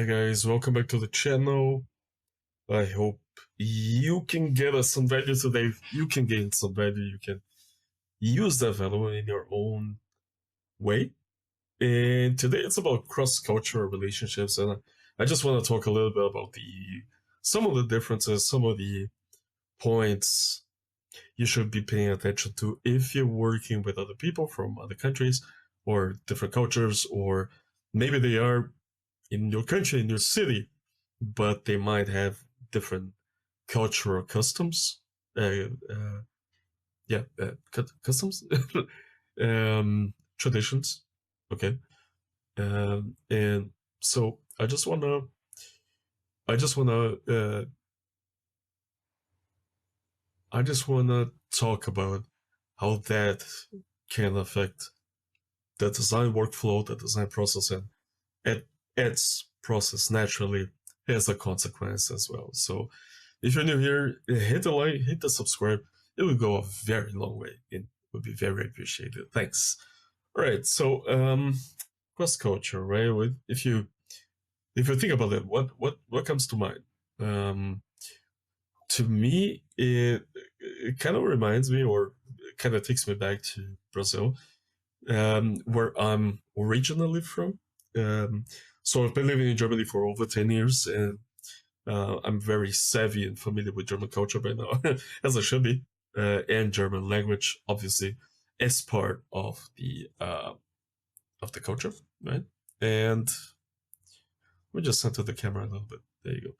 Hi guys, welcome back to the channel. I hope you can get us some value today. You can gain some value. You can use that value in your own way. And today it's about cross-cultural relationships, and I just want to talk a little bit about some of the differences, some of the points you should be paying attention to if you're working with other people from other countries or different cultures, or maybe they are in your country, in your city, but they might have different cultural customs. Uh, uh, customs, traditions. Okay, and so I just wanna, I just wanna talk about how that can affect the design workflow, the design process, and it, its process naturally has a consequence as well. So if you're new here, hit the like, hit the subscribe. It will go a very long way and would be very appreciated. Thanks. All right. So cross culture, right? If you think about it, what comes to mind? Um, to me, it kind of reminds me, or kind of takes me back to Brazil, where I'm originally from. Um, so I've been living in Germany for over 10 years, and I'm very savvy and familiar with German culture by now, as I should be, and German language, obviously, as part of the culture, right? And we just center the camera a little bit. There you go.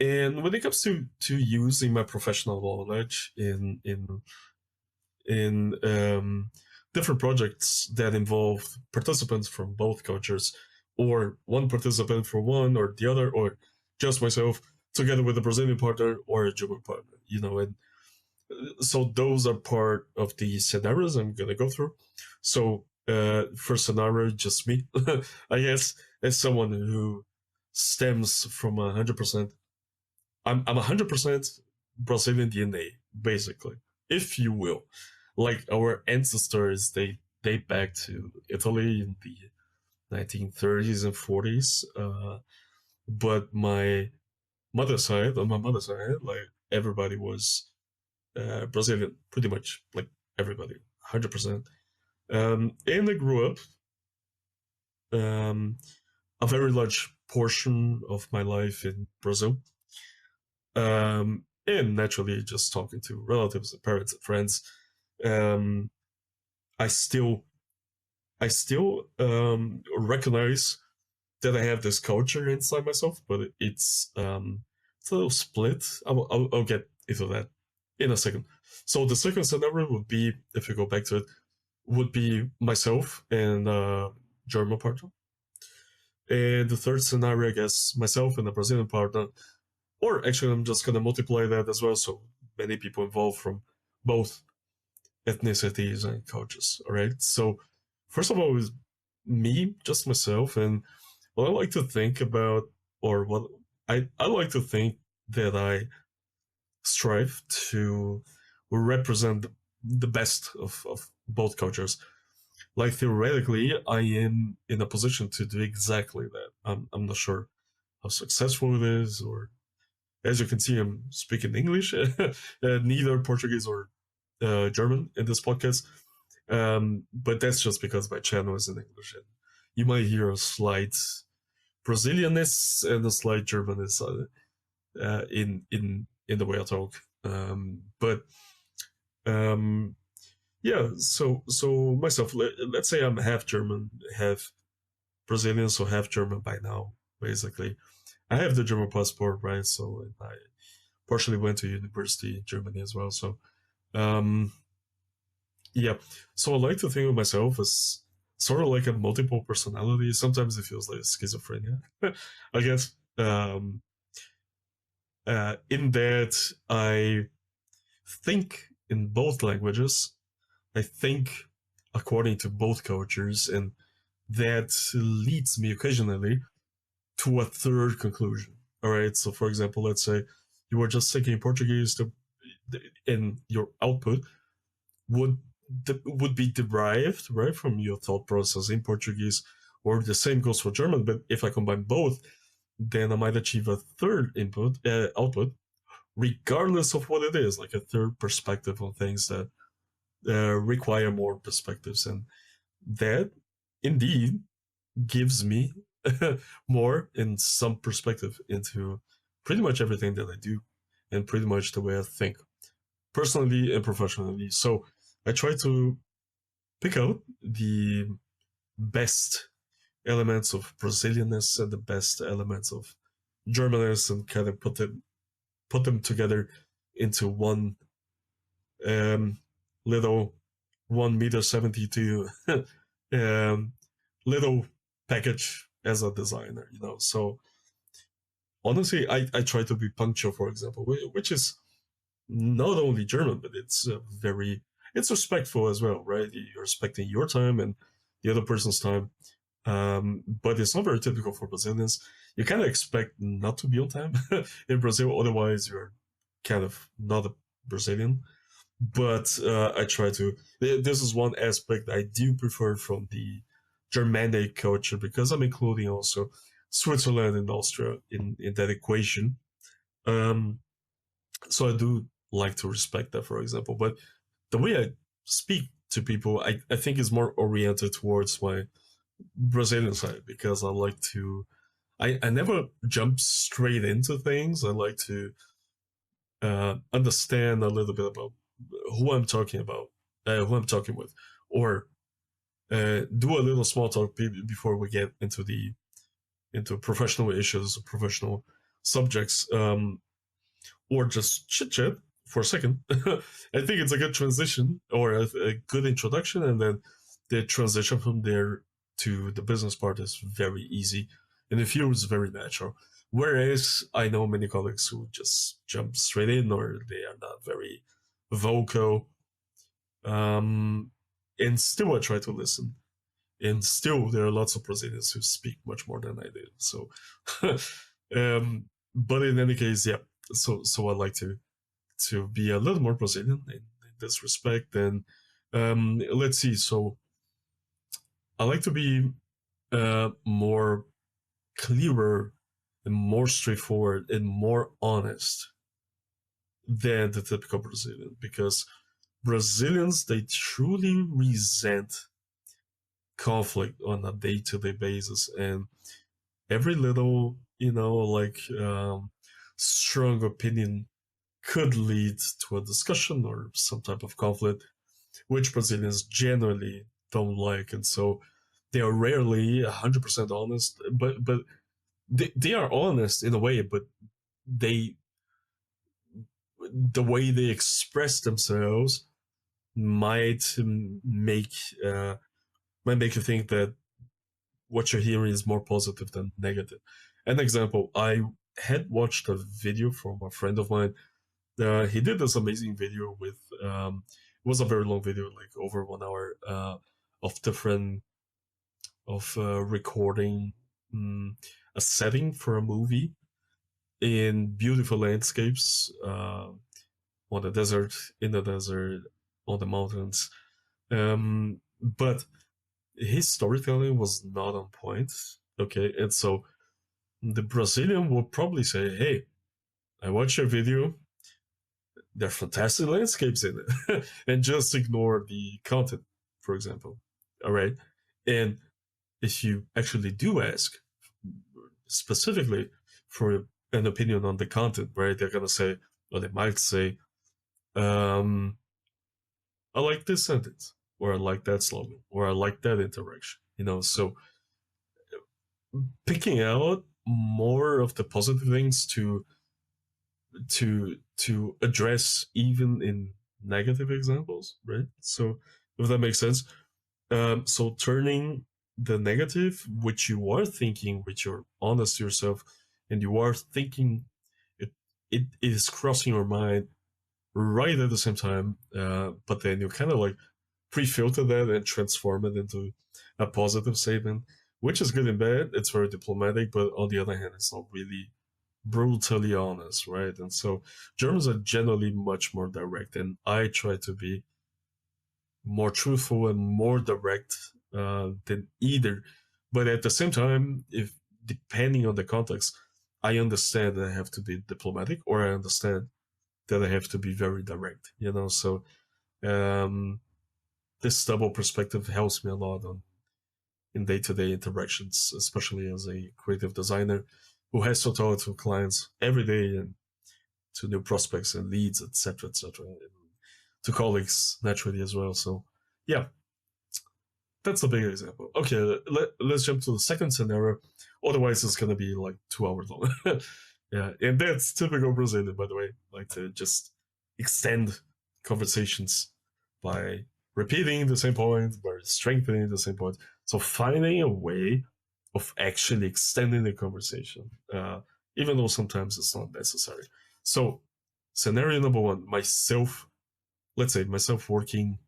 And when it comes to using my professional knowledge in different projects that involve participants from both cultures, or one participant from one or the other, or just myself together with a Brazilian partner or a German partner, and so those are part of the scenarios I'm gonna go through. So first scenario, just me, I guess, as someone who stems from 100%. I'm 100% Brazilian DNA, basically, if you will. Like our ancestors, they date back to Italy in the 1930s and 40s. But on my mother's side, like everybody was Brazilian, pretty much, like everybody, 100%. And I grew up um, a very large portion of my life in Brazil. And naturally, just talking to relatives and parents and friends, um, I still recognize that I have this culture inside myself, but it's a little split. I'll get into that in a second. So the second scenario would be, if you go back to it, would be myself and German partner. And the third scenario, I guess, myself and a Brazilian partner. Or actually, I'm just gonna multiply that as well. So many people involved from both ethnicities and cultures. All right. So first of all, is me, just myself, and what I like to think about, or what I like to think that I strive to represent the best of both cultures. Like theoretically, I am in a position to do exactly that. I'm not sure how successful it is, or as you can see, I'm speaking English, neither Portuguese or German in this podcast. But that's just because my channel is in English, and you might hear a slight Brazilianness and a slight Germanness in the way I talk. But yeah, so myself, let's say I'm half German, half Brazilian, so half German by now, basically. I have the German passport, right? So I partially went to university in Germany as well. So um, yeah, so I like to think of myself as sort of like a multiple personality. Sometimes it feels like schizophrenia, I guess. In that I think in both languages, I think according to both cultures, and that leads me occasionally to a third conclusion. All right. So, for example, let's say you were just thinking Portuguese, and your output would would be derived right from your thought process in Portuguese, or the same goes for German. But if I combine both, then I might achieve a third output, regardless of what it is, like a third perspective on things that require more perspectives, and that indeed gives me more in some perspective into pretty much everything that I do and pretty much the way I think personally and professionally. So I try to pick out the best elements of Brazilianness and the best elements of Germanness and kind of put them together into one um, little 1 meter 72 um, little package as a designer, So honestly, I try to be punctual, for example, which is not only German, but it's respectful as well, right? You're respecting your time and the other person's time. But it's not very typical for Brazilians. You kind of expect not to be on time in Brazil, otherwise you're kind of not a Brazilian. But I try to. This is one aspect I do prefer from the Germanic culture, because I'm including also Switzerland and Austria in that equation. Um, so I do like to respect that, for example. But the way I speak to people, I think is more oriented towards my Brazilian side, because I like to. I never jump straight into things. I like to understand a little bit about who I'm talking about, who I'm talking with, or do a little small talk before we get into professional issues, professional subjects, or just chit chat for a second. I think it's a good transition, or a good introduction, and then the transition from there to the business part is very easy, and it feels very natural. Whereas I know many colleagues who just jump straight in, or they are not very vocal, and still I try to listen. And still, there are lots of Brazilians who speak much more than I do. So, but in any case, yeah. So I like to be a little more Brazilian in this respect. And let's see. So I like to be more clearer and more straightforward and more honest than the typical Brazilian, because Brazilians, they truly resent conflict on a day-to-day basis, and every little like strong opinion could lead to a discussion or some type of conflict, which Brazilians generally don't like. And so they are rarely 100% honest, but they are honest in a way, but they the way they express themselves might make uh, might make you think that what you're hearing is more positive than negative. An example, I had watched a video from a friend of mine. He did this amazing video with, it was a very long video, like over 1 hour, of different, of recording a setting for a movie in beautiful landscapes, on the desert, in the desert, on the mountains. But his storytelling was not on point. Okay, and so the Brazilian will probably say, "Hey, I watched your video. There are fantastic landscapes in it," and just ignore the content, for example. All right, and if you actually do ask specifically for an opinion on the content, right, they're gonna say, or they might say, um, "I like this sentence," or "I like that slogan," or "I like that interaction." So picking out more of the positive things to address even in negative examples, right? So if that makes sense. So turning the negative, which you are thinking, which you're honest to yourself, and you are thinking, it it is crossing your mind right at the same time, but then you kind of like pre-filter that and transform it into a positive statement, which is good and bad. It's very diplomatic, but on the other hand, it's not really brutally honest, right? And so Germans are generally much more direct, and I try to be more truthful and more direct than either But at the same time, if depending on the context, I understand that I have to be diplomatic, or I understand that I have to be very direct. So um, this double perspective helps me a lot in day-to-day interactions, especially as a creative designer who has to talk to clients every day and to new prospects and leads, etc., and to colleagues naturally as well. So yeah, that's a big example. Okay, let's jump to the second scenario. Otherwise, it's gonna be like 2 hours long. Yeah, and that's typical Brazilian, by the way. Like to just extend conversations by repeating the same point, by strengthening the same point. So finding a way of actually extending the conversation, even though sometimes it's not necessary. So scenario number one: myself. Let's say myself working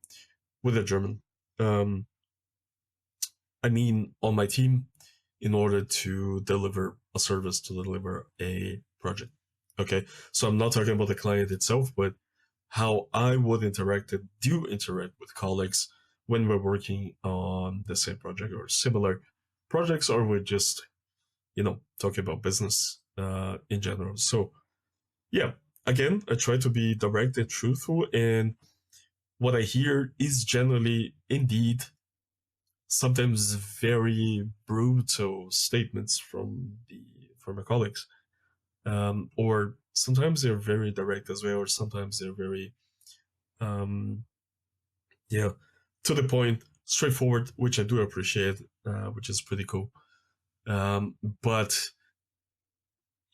with a German. Um, I mean, on my team, in order to deliver a service, to deliver a project. Okay, so I'm not talking about the client itself, but how I would interact and do interact with colleagues when we're working on the same project or similar projects, or we're just, talking about business in general. So, yeah, again, I try to be direct and truthful, and what I hear is generally indeed sometimes very brutal statements from my colleagues, or sometimes they're very direct as well, or sometimes they're very um, yeah, to the point, straightforward, which I do appreciate, which is pretty cool. But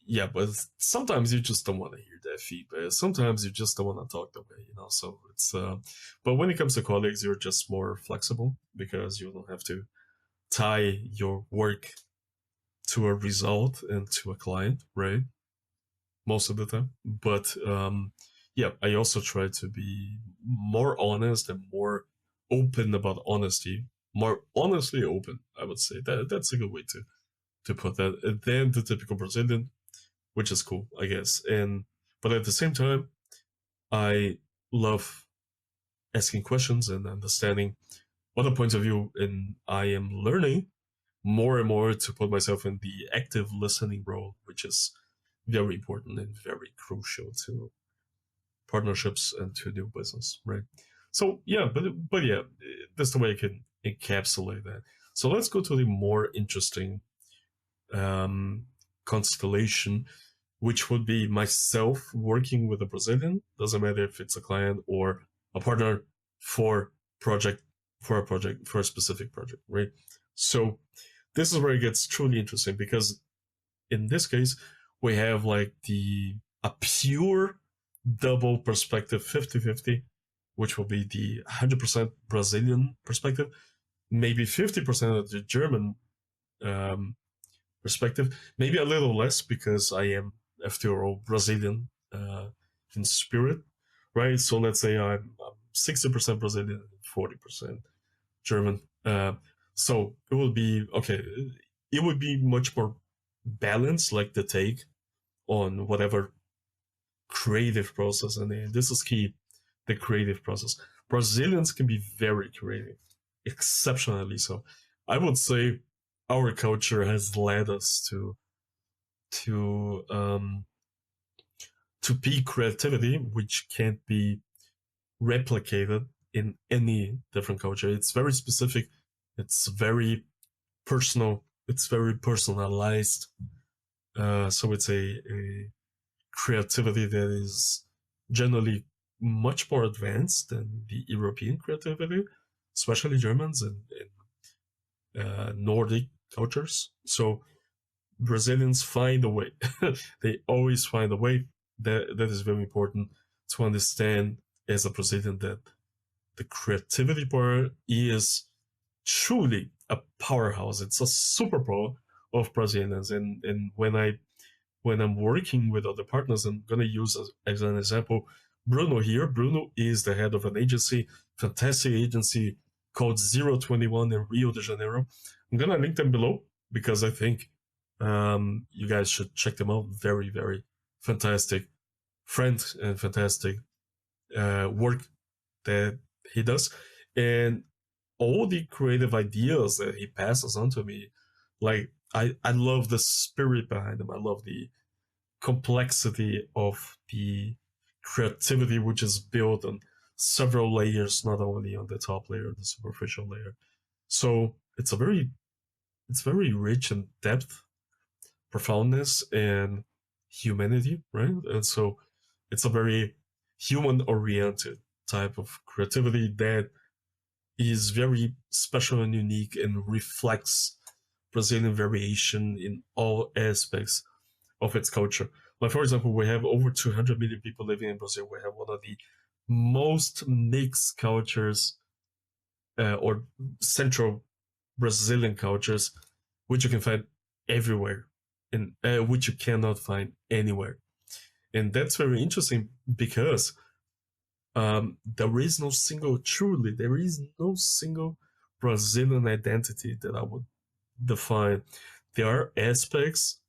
yeah, but sometimes you just don't want to hear that feedback. Sometimes you just don't want to talk that way. So it's but when it comes to colleagues, you're just more flexible because you don't have to tie your work to a result and to a client, right? Most of the time. But yeah, I also try to be more honest and more open about honesty. More honestly open, I would say. That's a good way to put that. And then the typical Brazilian, which is cool, I guess. And but at the same time, I love asking questions and understanding other points of view, and I am learning more and more to put myself in the active listening role, which is very important and very crucial to partnerships and to new business, right? So yeah, but yeah, that's the way I can encapsulate that. So let's go to the more interesting um, constellation, which would be myself working with a Brazilian. Doesn't matter if it's a client or a partner for project for a specific project, right? So this is where it gets truly interesting because in this case we have like the a pure double perspective 50-50, which will be the 100% Brazilian perspective, maybe 50% of the German um, perspective, maybe a little less because I am, after all, Brazilian in spirit, right? So let's say I'm 60% Brazilian and 40% German. So it will be okay. It would be much more balanced, like the take on whatever creative process, and this is key: the creative process. Brazilians can be very creative, exceptionally so. I would say our culture has led us to um, to peak creativity, which can't be replicated in any different culture. It's very specific. It's very personal. It's very personalized. So it's a creativity that is generally much more advanced than the European creativity, especially Germans and Nordic cultures. So Brazilians find a way. They always find a way. That is very important to understand as a Brazilian, that the creativity part is truly a powerhouse. It's a superpower of Brazilians. And when I'm working with other partners, I'm gonna use as an example Bruno here. Bruno is the head of an agency, fantastic agency called 021 in Rio de Janeiro. I'm gonna link them below because I think you guys should check them out. Very, very fantastic friend and fantastic work that he does. And all the creative ideas that he passes on to me Like I love the spirit behind them. I love the complexity of the creativity, which is built on several layers, not only on the top layer, the superficial layer. So it's very rich in depth, profoundness, and humanity, right? And so it's a very human oriented type of creativity that is very special and unique and reflects Brazilian variation in all aspects of its culture. Like, for example, we have over 200 million people living in Brazil. We have one of the most mixed cultures or central Brazilian cultures, which you can find everywhere and which you cannot find anywhere. And that's very interesting because there is no single, truly, there is no single Brazilian identity that I would define. There are aspects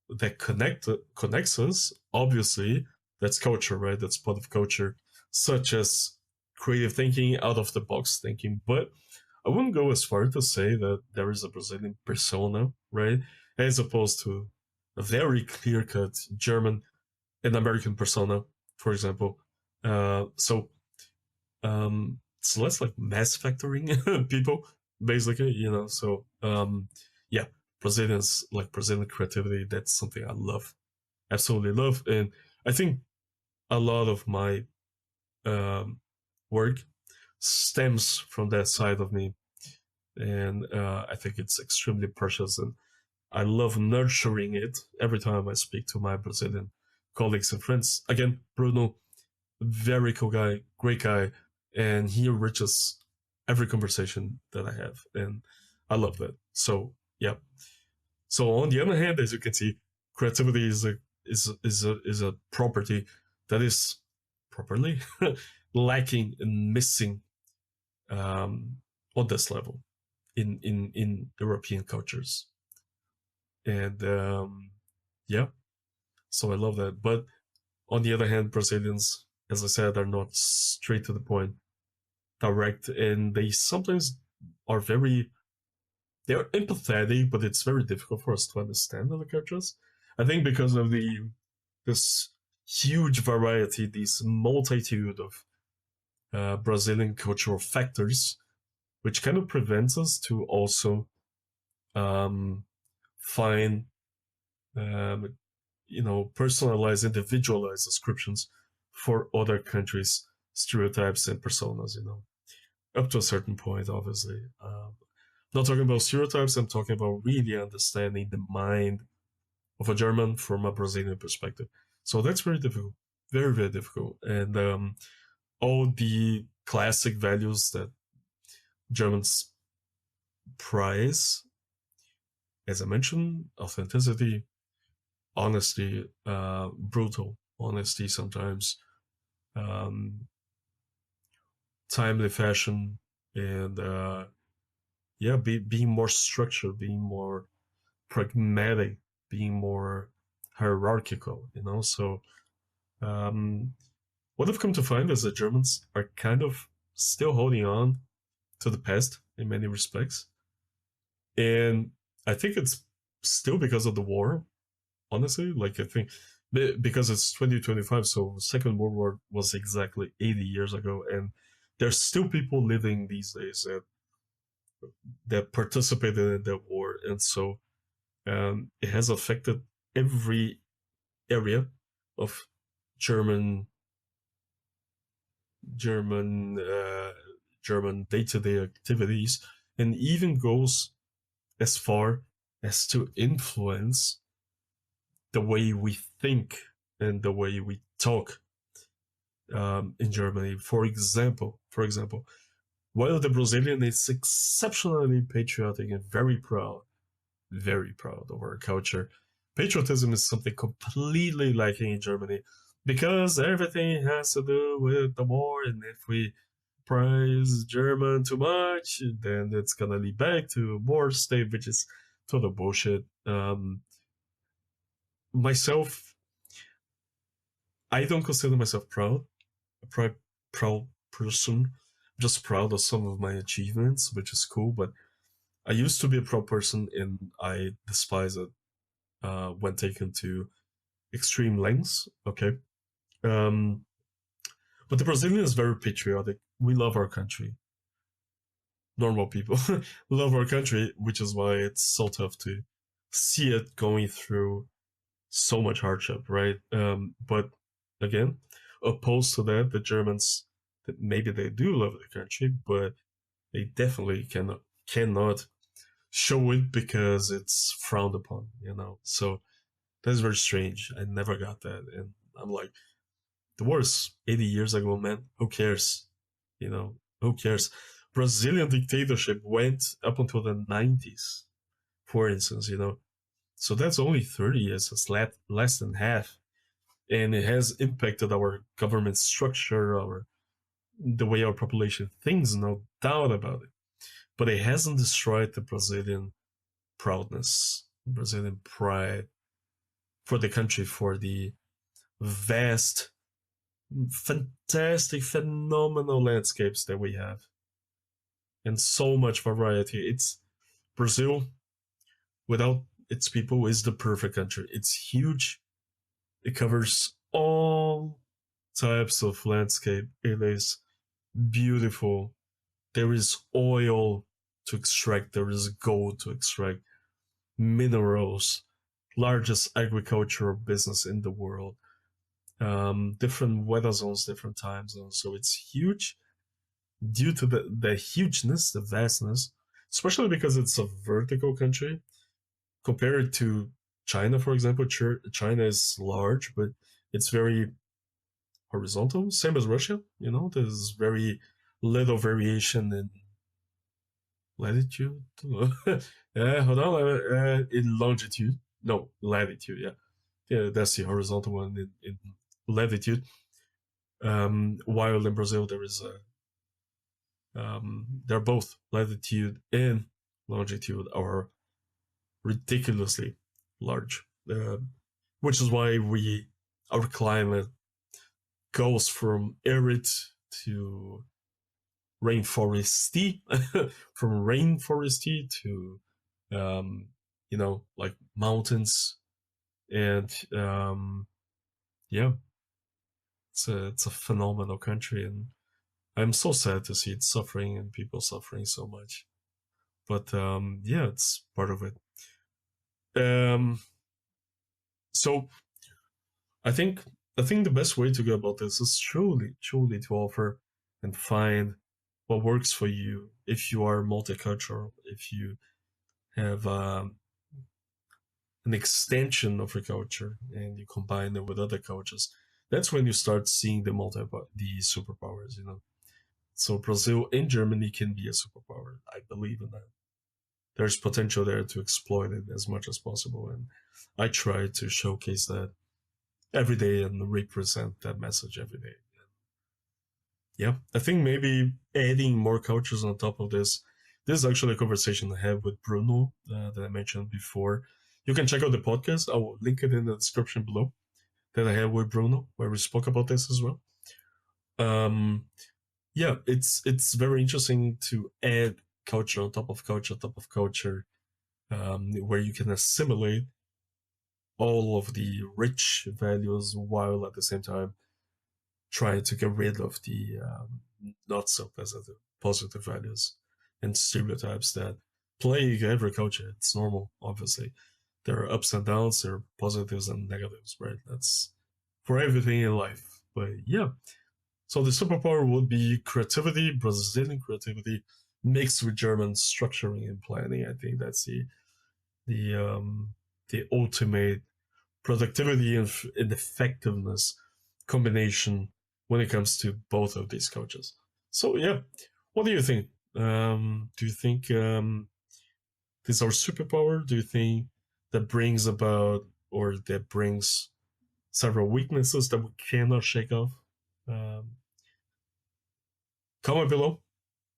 that connects us. Obviously, that's culture, right? That's part of culture, such as creative thinking, out of the box thinking. But I wouldn't go as far to say that there is a Brazilian persona, right? As opposed to a very clear cut German and American persona, for example. It's less like mass factoring people, basically, you know. So yeah, Brazilians, like Brazilian creativity, that's something I love, absolutely love. And I think a lot of my um, work stems from that side of me. And I think it's extremely precious. And I love nurturing it every time I speak to my Brazilian colleagues and friends. Again, Bruno, very cool guy, great guy, and he enriches every conversation that I have, and I love that. So yeah. So on the other hand, as you can see, creativity is a property that is properly lacking and missing um, on this level in European cultures, and yeah. So I love that, but on the other hand, Brazilians, as I said, are not straight to the point, direct, and they sometimes are very they're empathetic, but it's very difficult for us to understand other cultures. I think because of the this huge variety, this multitude of Brazilian cultural factors, which kind of prevents us to also um, find um, personalized, individualized descriptions for other countries' stereotypes and personas. Up to a certain point, obviously. Not talking about stereotypes. I'm talking about really understanding the mind of a German from a Brazilian perspective. So that's very difficult, very very difficult, and all the classic values that Germans prize, as I mentioned, authenticity, honesty, brutal honesty sometimes, um, timely fashion, and yeah, being more structured, being more pragmatic, being more hierarchical. So um, what I've come to find is that Germans are kind of still holding on to the past in many respects, and I think it's still because of the war. Honestly, like I think because it's 2025, so Second World War was exactly 80 years ago, and there's still people living these days that participated in that war, and so it has affected every area of German German uh, German day-to-day activities, and even goes as far as to influence the way we think and the way we talk in Germany. For example, while the Brazilian is exceptionally patriotic and very proud of our culture, patriotism is something completely lacking in Germany because everything has to do with the war, and if we praise German too much, then it's gonna lead back to war state, which is total bullshit. Myself, I don't consider myself proud person. I'm just proud of some of my achievements, which is cool. But I used to be a pro person, and I despise it when taken to extreme lengths. Okay, um, but the Brazilian is very patriotic. We love our country. Normal people love our country, which is why it's so tough to see it going through so much hardship, right? But again, opposed to that, the Germans, maybe they do love the country, but they definitely cannot show it because it's frowned upon, you know. So that's very strange. I never got that, and I'm like, the wars 80 years ago, man. Who cares? You know, who cares? Brazilian dictatorship went up until the 90s, for instance, you know. So that's only 30 years. It's less than half. And it has impacted our government structure, our the way our population thinks, no doubt about it. But it hasn't destroyed the Brazilian proudness, Brazilian pride for the country, for the vast, fantastic, phenomenal landscapes that we have, and so much variety. It's Brazil without its people is the perfect country. It's huge. It covers all types of landscape. It is beautiful. There is oil to extract. There is gold to extract. Minerals. Largest agricultural business in the world. Different weather zones, different time zones. So it's huge due to the hugeness, the vastness, especially because it's a vertical country. Compared to China, for example, China is large, but it's very horizontal, same as Russia. You know, there's very little variation in latitude. Yeah, hold on, in longitude. No, latitude. Yeah, yeah, that's the horizontal one in latitude. While in Brazil there is a they're both latitude and longitude are ridiculously large, which is why we our climate goes from arid to rainforesty, from rainforesty to you know, like mountains, and yeah, it's a phenomenal country, and I'm so sad to see it suffering and people suffering so much. But yeah, it's part of it. Um, so I think I think the best way to go about this is truly to offer and find what works for you. If you are multicultural, if you have an extension of your culture and you combine it with other cultures, that's when you start seeing the superpowers. You know, so Brazil and Germany can be a superpower. I believe in that. There's potential there to exploit it as much as possible, and I try to showcase that every day and represent that message every day. Yeah, I think maybe adding more cultures on top of this. This is actually a conversation I had with Bruno that I mentioned before. You can check out the podcast. I will link it in the description below that I had with Bruno, where we spoke about this as well. Um, yeah, it's very interesting to add culture on top of culture on top of culture, where you can assimilate all of the rich values while at the same time trying to get rid of the not so positive values and stereotypes that plague every culture. It's normal, obviously. There are ups and downs, there are positives and negatives, right? That's for everything in life. But yeah, so the superpower would be creativity, Brazilian creativity, mixed with German structuring and planning. I think that's the the ultimate productivity and effectiveness combination when it comes to both of these coaches. So yeah, what do you think? Do you think this is our superpower? Do you think that brings about or that brings several weaknesses that we cannot shake off? Um, Comment below.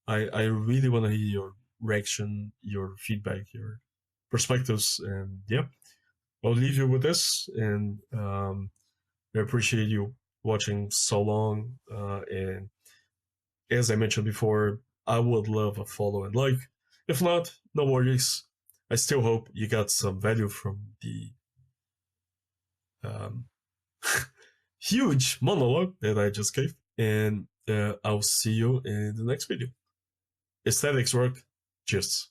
I really want to hear your reaction, your feedback, your perspectives, and yeah, I'll leave you with this. And I appreciate you watching so long. And as I mentioned before, I would love a follow and like. If not, no worries. I still hope you got some value from the um, huge monologue that I just gave. And I'll see you in the next video. Aesthetics work. Cheers.